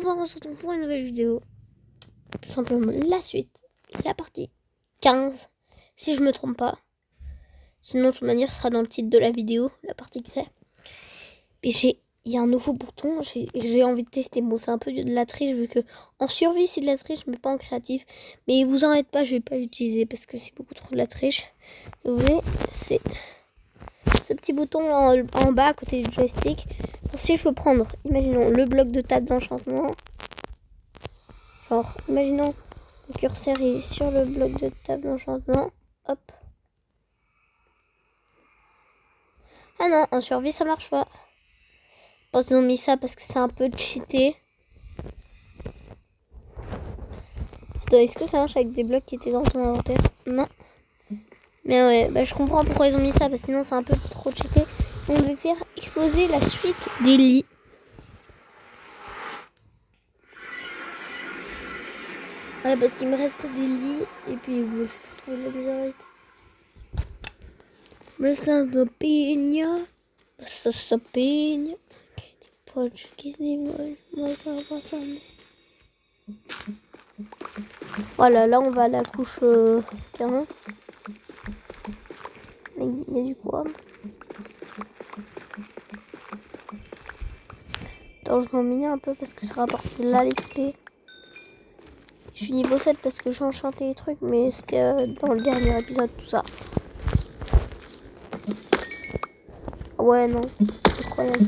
enfin on se retrouve pour une nouvelle vidéo. Tout simplement la suite, la partie 15, si je me trompe pas. Sinon, de toute manière, ce sera dans le titre de la vidéo, la partie que c'est. Et il y a un nouveau bouton, j'ai envie de tester. Bon, c'est un peu de la triche, vu que en survie, c'est de la triche, mais pas en créatif. Mais vous en faites pas, je vais pas l'utiliser parce que c'est beaucoup trop de la triche. Vous voyez, c'est ce petit bouton en bas, à côté du joystick. Donc, si je veux prendre, imaginons, le bloc de table d'enchantement. Genre, imaginons, le curseur est sur le bloc de table d'enchantement. Hop. Ah non, en survie, ça marche pas. Je pense qu'ils ont mis ça parce que c'est un peu cheaté. Attends, est-ce que ça marche avec des blocs qui étaient dans ton inventaire? Non. Mais ouais, bah, je comprends pourquoi ils ont mis ça, parce que sinon c'est un peu trop cheaté. On devait faire exploser la suite des lits. Ouais, parce qu'il me reste des lits, et puis bon, c'est pour trouver la misérite. Mais ça se pigne. Ça se pigne. Pode que se voit, voilà, là on va à la couche 15. Il y a du quoi? Attends, je vais en miner un peu parce que ça rapporte là l'XP. Je suis niveau 7 parce que j'ai enchanté les trucs, mais c'était dans le dernier épisode tout ça. Ouais, non, incroyable.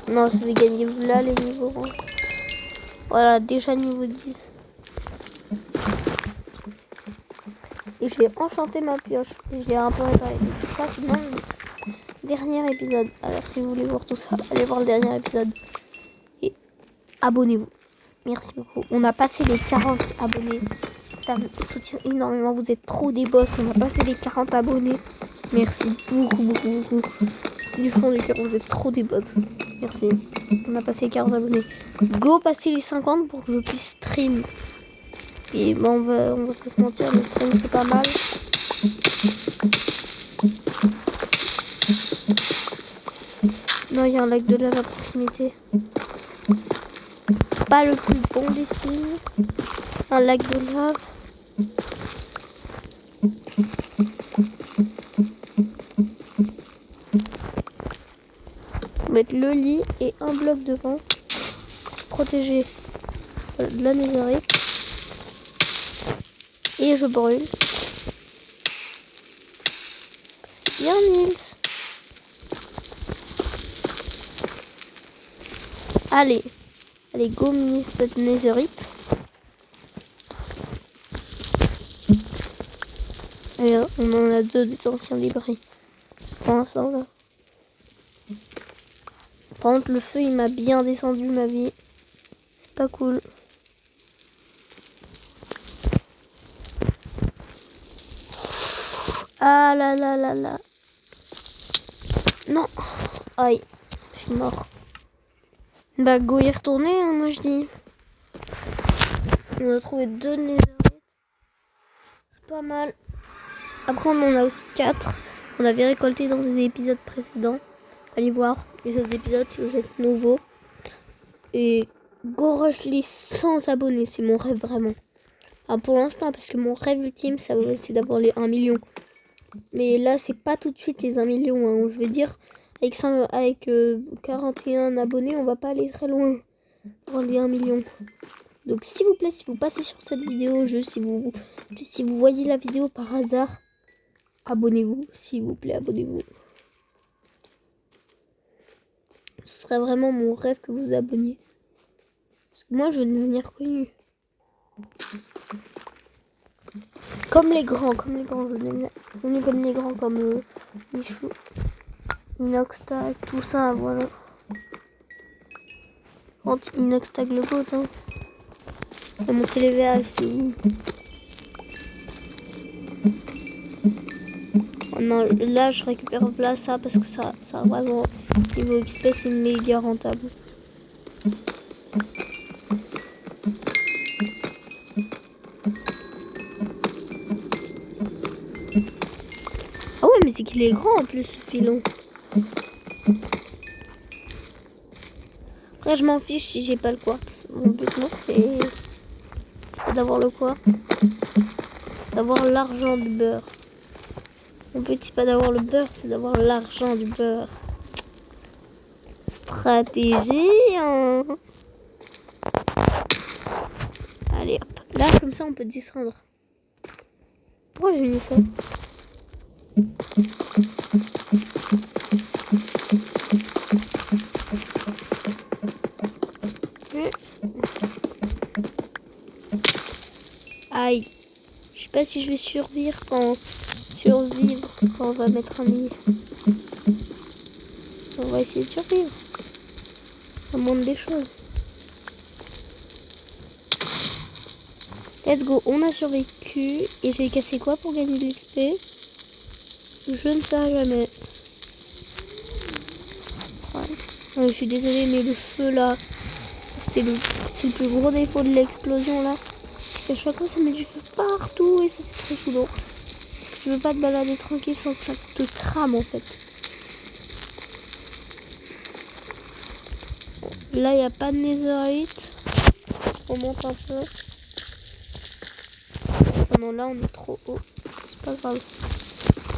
Non, ça fait gagner là les niveaux. Hein. Voilà, déjà niveau 10. Et je vais enchanter ma pioche. Je l'ai un peu réparé. Tout ça, c'est dans le dernier épisode. Alors, si vous voulez voir tout ça, allez voir le dernier épisode. Et abonnez-vous. Merci beaucoup. On a passé les 40 abonnés. Ça me soutient énormément. Vous êtes trop des boss. On a passé les 40 abonnés. Merci beaucoup, beaucoup, beaucoup. C'est du fond du cœur. Vous êtes trop des boss. Merci. On a passé les 40 abonnés. Go passer les 50 pour que je puisse stream. Et bon, on va pas se mentir, le stream c'est pas mal. Non, il y a un lac de lave à proximité. Pas le plus bon des signes. Un lac de lave. On va mettre le lit et un bloc devant. Protéger de la netherite. Et je brûle. Bien, Nils. Allez. Allez, go miner cette netherite. Et on en a 2 des anciens débris. Pour l'instant, là. Par contre, le feu, il m'a bien descendu ma vie. C'est pas cool. Ah là là là là. Non. Aïe. Je suis mort. Bah, go y retourner, hein, moi je dis. On a trouvé 2 netherite. C'est pas mal. Après, on en a aussi 4. On avait récolté dans des épisodes précédents. Allez voir les autres épisodes si vous êtes nouveaux. Et go rush les 100 abonnés. C'est mon rêve vraiment. Enfin, pour l'instant, parce que mon rêve ultime, c'est d'avoir les 1 million. Mais là, c'est pas tout de suite les 1 million. Hein. Je veux dire, avec 41 abonnés, on va pas aller très loin pour les 1 million. Donc, s'il vous plaît, si vous passez sur cette vidéo, juste si vous voyez la vidéo par hasard, abonnez-vous. S'il vous plaît, abonnez-vous. Ce serait vraiment mon rêve que vous vous abonniez. Parce que moi, je veux devenir connu. Comme les grands, je veux devenir connu comme les grands, comme Michou, Inoxtag, tout ça, voilà. Inoxtag le goat, hein. On a monté les verres ici. Oh non, là, je récupère là ça parce que ça vraiment, niveau XP, c'est méga rentable. Ah ouais, mais c'est qu'il est grand en plus, ce filon. Après, je m'en fiche si j'ai pas le quartz. Mon but, non, c'est pas d'avoir le quartz. D'avoir l'argent du beurre. Mon but, c'est pas d'avoir le beurre, c'est d'avoir l'argent du beurre. Stratégie, hein. Allez, hop. Là, comme ça, on peut descendre. Pourquoi j'ai mis ça? Aïe. Je sais pas si je vais survivre quand on va mettre un lit. On va essayer de survivre. Ça montre des choses. Let's go. On a survécu. Et j'ai cassé quoi pour gagner de l'XP? Je ne sais jamais. Ouais, je suis désolée, mais le feu là, c'est le plus gros défaut de l'explosion là. À chaque fois, ça met du feu partout et ça, c'est très saoulant. Tu veux pas te balader tranquille sans que ça te crame en fait. Là, il n'y a pas de netherite. On monte un peu. Oh non, là, on est trop haut. C'est pas grave.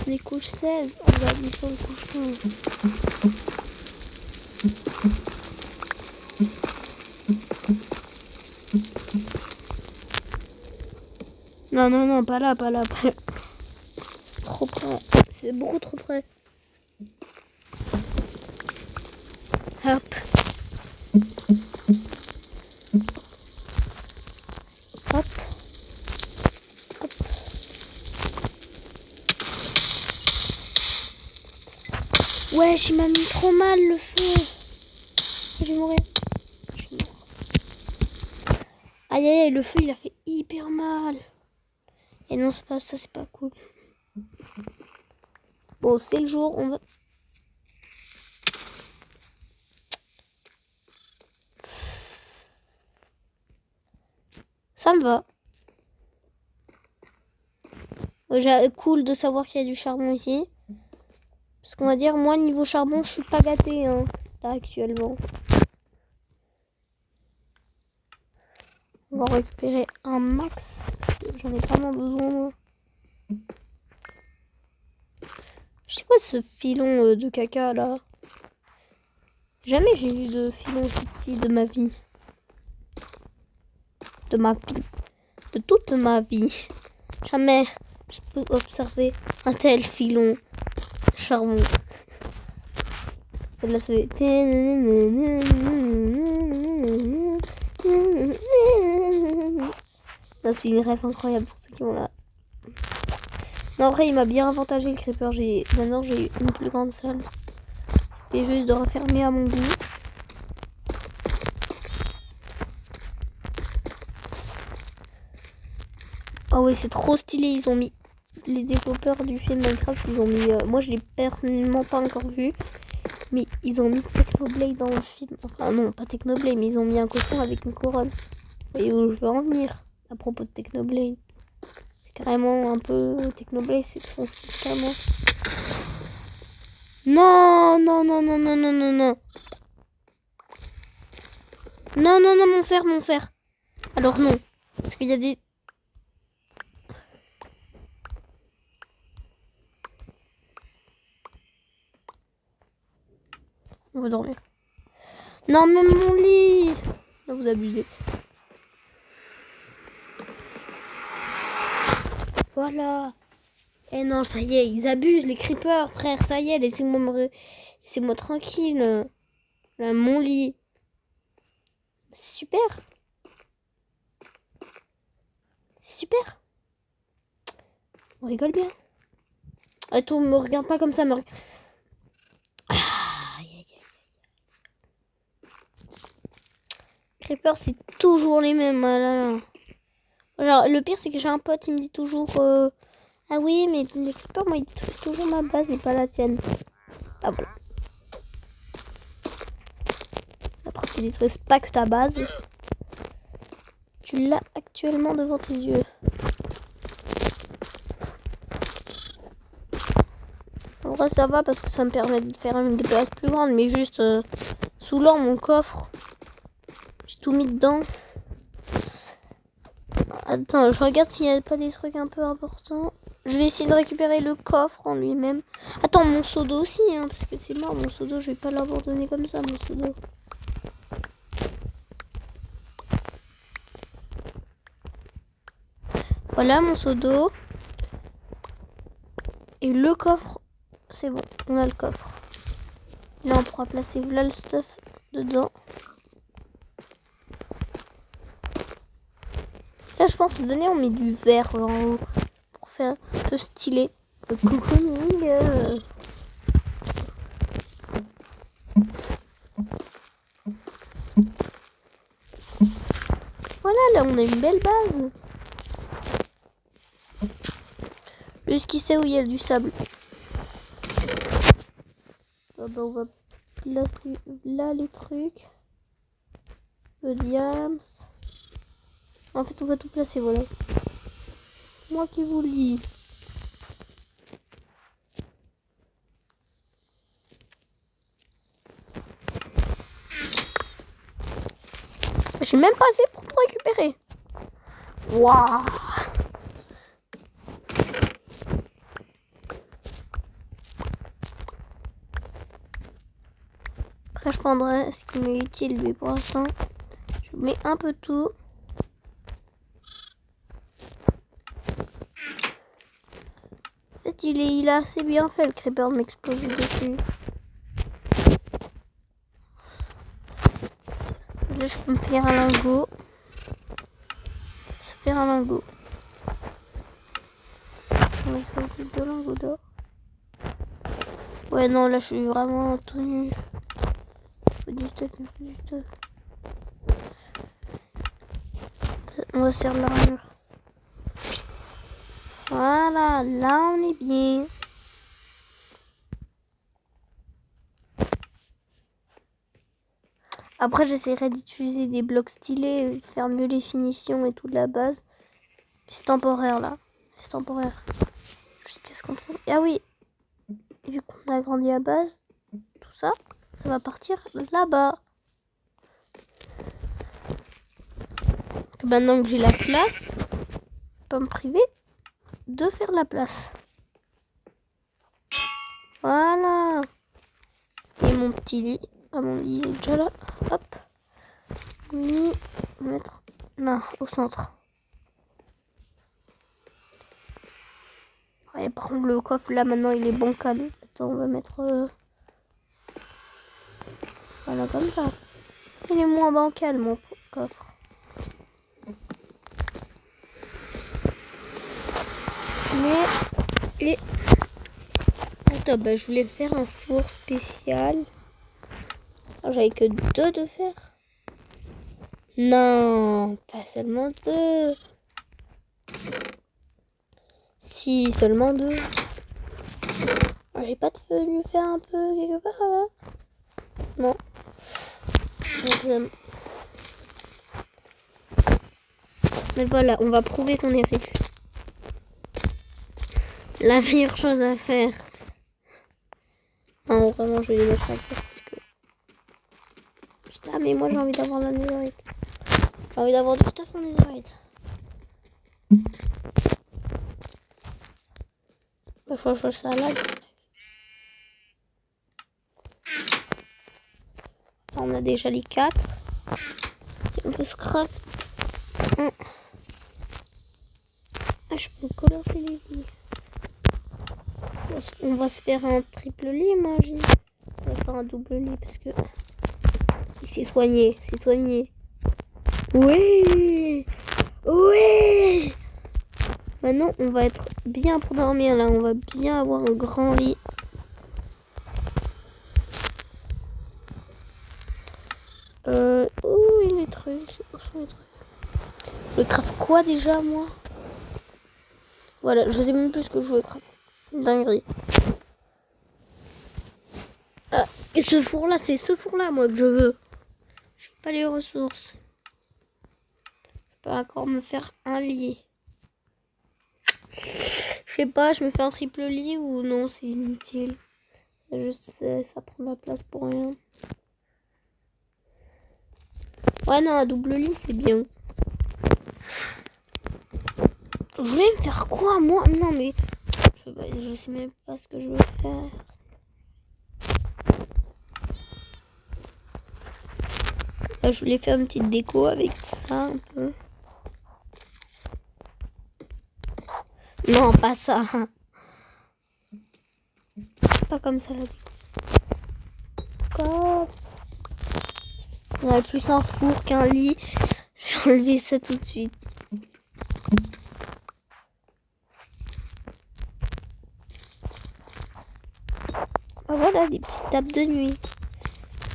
On est couche 16. On va aller sur le couche 15. Non, non, non, pas là, pas là, pas là. C'est trop près. C'est beaucoup trop près. Hop. Hop. Hop. Ouais, il m'a mis trop mal le feu. Je vais mourir. Je suis mort. Aïe, aïe, aïe, le feu, il a fait hyper mal. Et non, c'est pas ça, c'est pas cool. Bon, c'est le jour, on va... Ça me va. Cool de savoir qu'il y a du charbon ici. Parce qu'on va dire, moi, niveau charbon, je suis pas gâtée, hein, là, actuellement. On va récupérer un max. Parce que j'en ai vraiment besoin, moi. C'est quoi ce filon de caca, là? Jamais j'ai vu de filon si petit de ma vie. De ma vie. De toute ma vie. Jamais je peux observer un tel filon charbon. Et là, ça fait... Là, c'est une rêve incroyable pour ceux qui ont là. Non, après, il m'a bien avantagé le creeper. Maintenant, j'ai une plus grande salle. C'est juste de refermer à mon goût. Oh oui, c'est trop stylé. Ils ont mis... Les développeurs du film Minecraft, ils ont mis... moi, je l'ai personnellement pas encore vu. Mais ils ont mis Technoblade dans le film. Enfin, non, pas Technoblade, mais ils ont mis un cochon avec une couronne. Vous voyez où je veux en venir à propos de Technoblade. C'est carrément un peu... Technoblade, c'est son style carrément. Non, non, non, non, non, non, non, non. Non, non, non, mon fer, mon fer. Alors non, parce qu'il y a des... On va dormir. Non, même mon lit. Là, vous abusez. Voilà. Eh non, ça y est, ils abusent, les creepers, frère. Ça y est, laissez-moi tranquille. Là, mon lit. C'est super. C'est super. On rigole bien. Attends, me regarde pas comme ça, me regarde. Creeper, c'est toujours les mêmes. Ah là là. Alors, le pire, c'est que j'ai un pote, il me dit toujours ah oui, mais les creepers, moi, ils détruisent toujours ma base et pas la tienne. Ah voilà. La preuve qu'ils détruisent pas que ta base. Tu l'as actuellement devant tes yeux. En vrai, vrai, ça va parce que ça me permet de faire une place plus grande. Mais juste sous l'or, mon coffre. J'ai tout mis dedans. Attends, je regarde s'il n'y a pas des trucs un peu importants. Je vais essayer de récupérer le coffre en lui-même. Attends, mon seau d'eau aussi, hein, parce que c'est mort, mon seau d'eau, je vais pas l'abandonner comme ça, mon seau d'eau. Voilà mon seau d'eau. Et le coffre, c'est bon, on a le coffre. Là, on pourra placer là le stuff dedans. Là, je pense, venez, on met du verre genre, en haut pour faire un peu stylé. Le cocooning. Voilà, là, on a une belle base. Juste qui sait où il y a du sable. Attends, ben, on va placer là les trucs. Le diams. En fait, on va tout placer, voilà. Moi qui vous le dis. Je suis même pas assez pour tout récupérer. Waouh! Après, je prendrai ce qui m'est utile, mais pour l'instant, je mets un peu tout. En fait, il a assez bien fait, le creeper de m'exploser dessus. Là, je peux me faire un lingot. Se faire un lingot. On va faire aussi 2 lingots d'or. Ouais, non, là, je suis vraiment tout nu. Faut du stuff, faut du stuff. On va se faire de l'armure. Voilà, là, on est bien. Après, j'essaierai d'utiliser des blocs stylés, de faire mieux les finitions et tout de la base. C'est temporaire, là. C'est temporaire. Qu'est-ce qu'on trouve? Ah oui, vu qu'on a agrandi la base, tout ça, ça va partir là-bas. Maintenant que j'ai la place, je peux pas me priver de faire la place. Voilà. Et mon petit lit. Ah, mon lit est déjà là. Hop. Lit. On va mettre là, au centre. Ouais, par contre, le coffre là maintenant il est bancal. Attends, on va mettre. Voilà, comme ça. Il est moins bancal, mon coffre. Mais. Et. Attends, bah, je voulais faire un four spécial. Oh, j'avais que 2 de fer. Non, pas seulement 2. Si, seulement 2. Oh, j'ai pas de feu, lui faire un peu quelque part là. Non. Donc, mais voilà, on va prouver qu'on est riche. La meilleure chose à faire. Non, vraiment, je vais les mettre à faire parce que. Putain, mais moi j'ai envie d'avoir la netherite. J'ai envie d'avoir du stuff en netherite. Bah, je change ça là. Enfin, on a déjà les 4. On peut scrap. Ah, je peux colorer les lits. On va se faire un triple lit, imagine. On va faire un double lit parce que c'est soigné, c'est soigné. Oui, oui. Maintenant, on va être bien pour dormir là. On va bien avoir un grand lit. Où est les trucs? Où sont les trucs? Je vais craft quoi déjà, moi? Voilà, je sais même plus ce que je veux craft. C'est une dinguerie. Ah, et ce four là, c'est ce four là, moi, que je veux. J'ai pas les ressources. Je peux encore me faire un lit. Je sais pas, je me fais un triple lit ou non, c'est inutile. Je sais, ça prend la place pour rien. Ouais, non, un double lit, c'est bien. Je voulais me faire quoi, moi? Non, mais je sais même pas ce que je veux faire. Là, je voulais faire une petite déco avec ça, un peu. Non, pas ça. Pas comme ça, la déco. On aurait plus un four qu'un lit. Je vais enlever ça tout de suite. Ah, voilà, des petites tables de nuit.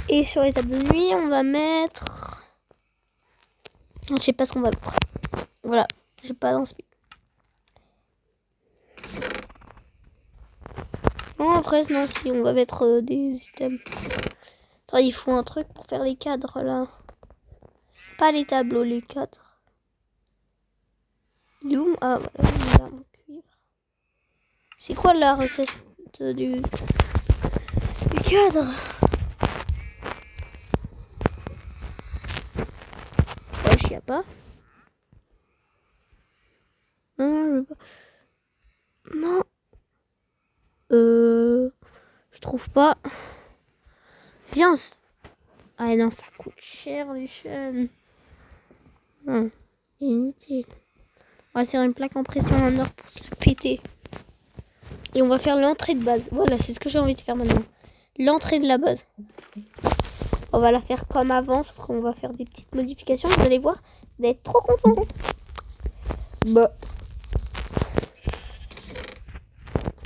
Et sur les tables de nuit, on va mettre... Je sais pas ce qu'on va mettre. Voilà, j'ai pas d'inspi. Non, en vrai, non, si, on va mettre des items. Attends, il faut un truc pour faire les cadres, là. Pas les tableaux, les cadres. D'où? Ah, voilà, une arme en cuivre. C'est quoi la recette du cadre? Ouais, je sais pas. Non, je... Non. Je trouve pas. Viens. Ah non, ça coûte cher les chaînes. Non, inutile. On va faire une plaque en pression en or pour se la péter. Et on va faire l'entrée de base. Voilà, c'est ce que j'ai envie de faire maintenant. L'entrée de la base. On va la faire comme avant, sauf qu'on va faire des petites modifications. Vous allez voir, vous allez être trop contents. Bah.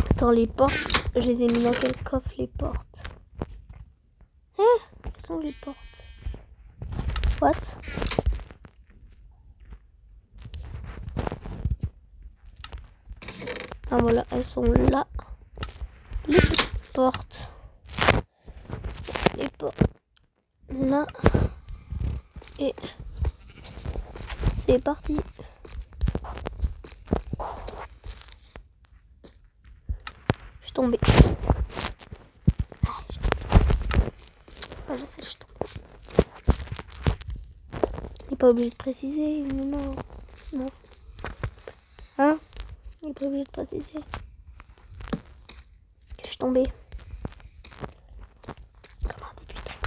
Attends, les portes, je les ai mis dans quel coffre, les portes? Quelles sont les portes? What? Ah voilà, elles sont là. Les petites portes. Les portes. Là. Et c'est parti. Je suis tombée. Ah, je sais, je suis tombée. Il n'est pas obligé de préciser. Non. Non. Hein? Il n'est pas obligé de préciser. Que je suis tombée. Comme un débutant.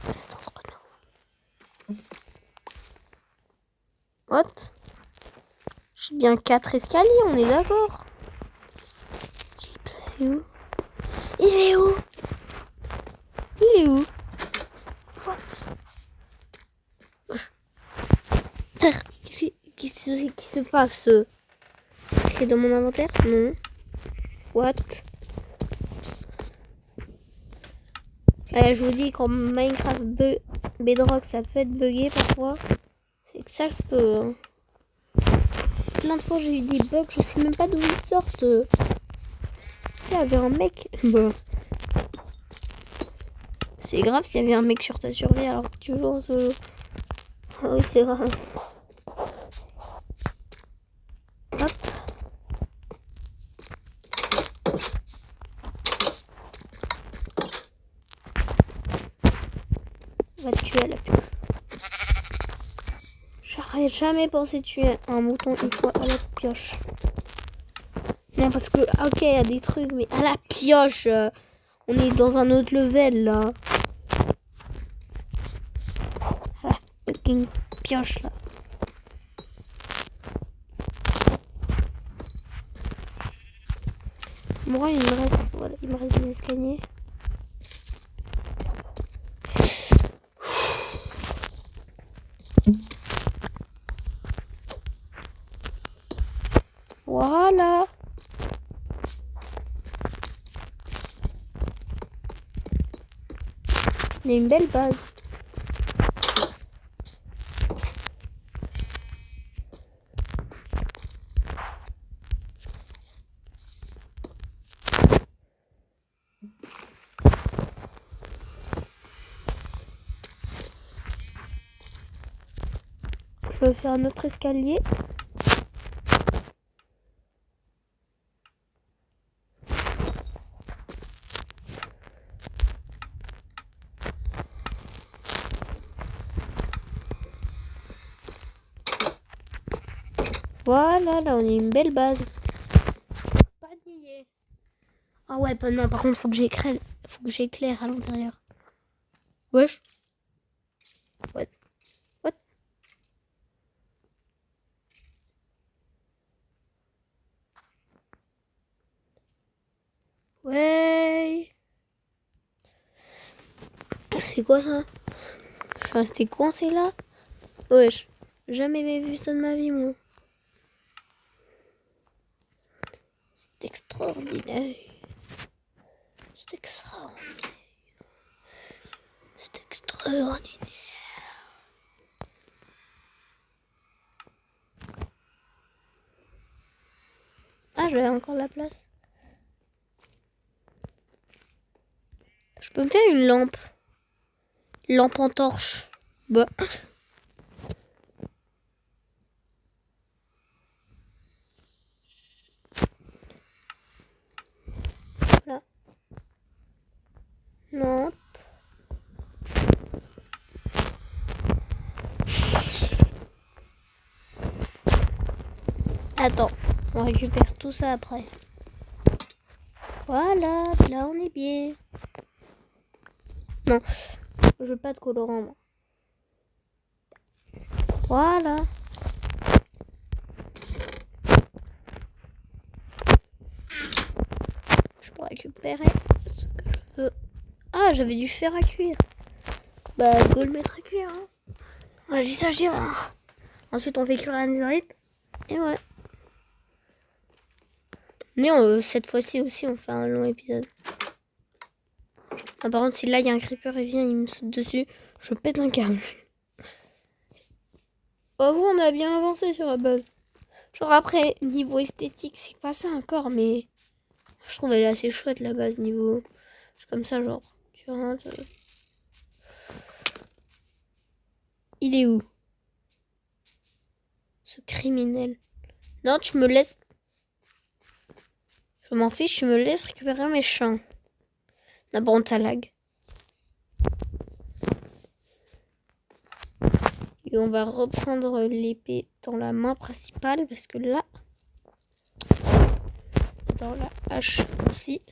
Reste entre nous. What? Je suis bien 4 escaliers, on est d'accord. J'ai placé où? Il est où? Il est où? What? Qu'est-ce qui se passe? C'est dans mon inventaire? Non. What? Je vous dis, quand Minecraft Bedrock, ça peut être bugué parfois. C'est que ça, je peux. Hein. Plein de fois, j'ai eu des bugs, je sais même pas d'où ils sortent. Il y avait un mec. Bah. C'est grave s'il y avait un mec sur ta survie alors que tu joues en solo. Ah oui, c'est grave. Hop. On va te tuer à la pioche. J'aurais jamais pensé tuer un mouton une fois à la pioche. Non, parce que, ok, il y a des trucs, mais à la pioche, on est dans un autre level là. À la fucking pioche là. Moi, il me reste, voilà, il me reste des escaliers. Voilà. Il y a une belle base. Je vais faire un autre escalier. Voilà, là, on a une belle base. Pas de nier. Ah ouais, bah non, par contre, faut que j'éclaire à l'intérieur. Wesh. What? What? Ouais. C'est quoi ça? Je suis restée coincée là? Wesh. Jamais vu ça de ma vie, moi. C'est extraordinaire. C'est extraordinaire. C'est extraordinaire. Ah, j'avais encore la place. Je peux me faire une lampe. Lampe en torche. Bah. Voilà. Non. Attends. On récupère tout ça après. Voilà. Là, on est bien. Non. Je veux pas de colorant, moi. Voilà. Je peux récupérer ce que je veux. Ah, j'avais du fer à cuire. Bah, go le mettre à cuire. Hein. Ouais, j'y s'agir. Hein. Ensuite, on fait cuire la netherite. Et ouais. Mais cette fois-ci aussi, on fait un long épisode. Ah, par contre, si là, il y a un creeper, il vient, il me saute dessus. Je pète un câble. Oh, vous, on a bien avancé sur la base. Genre après, niveau esthétique, c'est pas ça encore, mais je trouve elle est assez chouette la base niveau. C'est comme ça, genre. Tu rentres. Il est où? Ce criminel. Non, tu me laisses. Je m'en fiche, tu me laisses récupérer mes champs. D'abord, on lag. Et on va reprendre l'épée dans la main principale parce que là. Dans la hache aussi.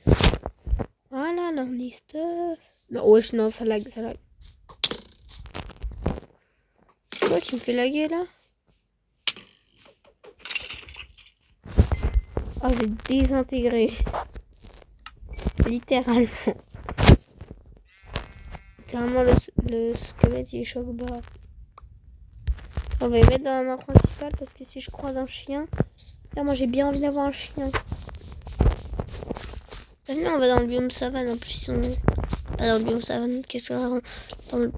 Voilà, là on est stuff. Non, wesh, non, ça lag, ça lag. Quoi qui me fait laguer là? Oh, j'ai désintégré. Littéralement. Littéralement, le squelette il est choc bas. On va les mettre dans la main principale parce que si je croise un chien. Là, moi j'ai bien envie d'avoir un chien. Maintenant, on va dans le biome savane en plus. Si on... Pas dans le biome savane, qu'est-ce que ça dans le.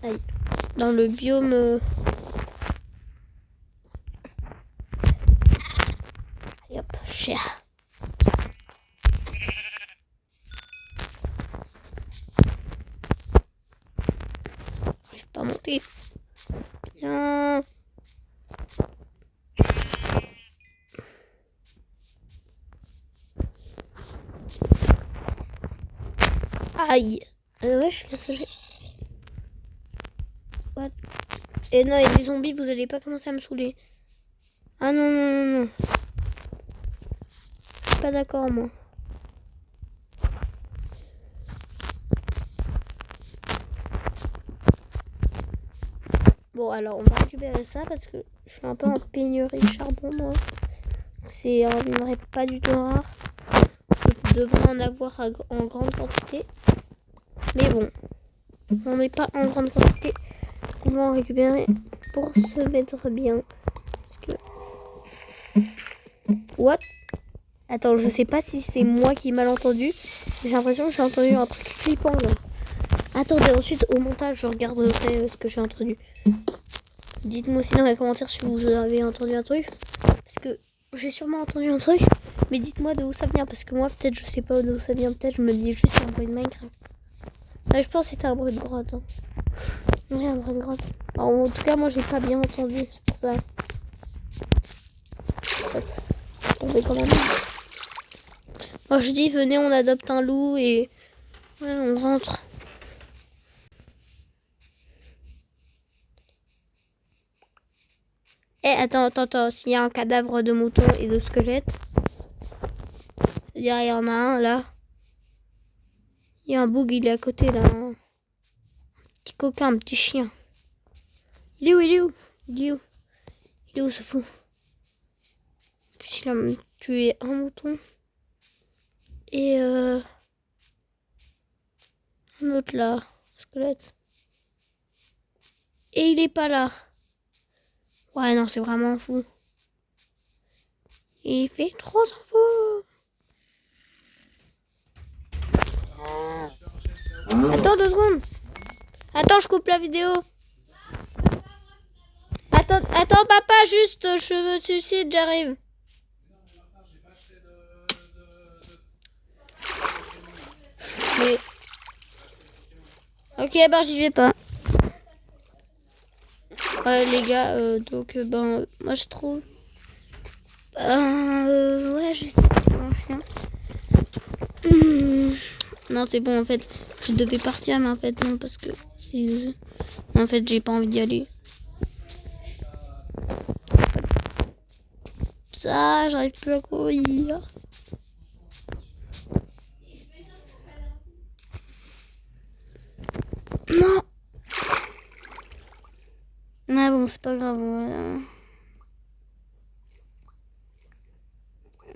Aïe. Dans le biome. Allez hop, cher. J'arrive pas à monter. Bien. Aïe. Wesh, qu'est-ce que j'ai? What? Et non, il y a des zombies, vous allez pas commencer à me saouler. Ah non, non, non, non. Je suis pas d'accord, moi. Bon, alors, on va récupérer ça parce que je suis un peu en pénurie de charbon, moi. C'est un minerai pas du tout rare. Je devrais en avoir en grande quantité. Mais bon, on n'est pas en grande quantité. On va en récupérer pour se mettre bien. Parce que... What? Attends, je sais pas si c'est moi qui ai mal entendu. J'ai l'impression que j'ai entendu un truc flippant là. Attendez, ensuite au montage, je regarderai ce que j'ai entendu. Dites-moi aussi dans les commentaires si vous avez entendu un truc. Parce que j'ai sûrement entendu un truc. Mais dites-moi d'où ça vient. Parce que moi, peut-être, je sais pas d'où ça vient. Peut-être, je me dis juste c'est un bruit de Minecraft. Là, je pense que c'était un bruit de grotte. Hein. Oui, un bruit de grotte. Alors, en tout cas, moi, j'ai pas bien entendu. C'est pour ça. Tomber quand même. Moi, je dis, venez, on adopte un loup et ouais, on rentre. Eh, Attends. S'il y a un cadavre de mouton et de squelette. C'est-à-dire, il y en a un là. Il y a un bug, il est à côté là. Un petit coquin, un petit chien. Il est où Il est où ce fou? Puis il a tué un mouton. Et un autre là. Squelette. Et il est pas là. Ouais, non, c'est vraiment fou. Il fait trop infos. Attends 2 secondes. Attends, je coupe la vidéo. Attends, papa, juste, je me suicide, j'arrive. Mais... Ok, bah j'y vais pas. Ouais, les gars, donc, moi je trouve... ouais, je sais pas, un chien. Non, c'est bon, en fait, je devais partir, mais en fait, non, parce que c'est... En fait, j'ai pas envie d'y aller. Ça, j'arrive plus à courir. Non. Ah bon, c'est pas grave. On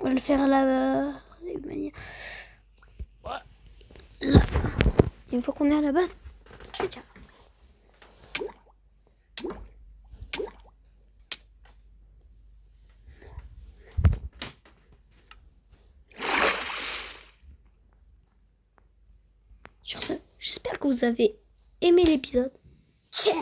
va le faire là-bas. Là. Une fois qu'on est à la base, c'est déjà. Sur ce, j'espère que vous avez aimé l'épisode. Ciao!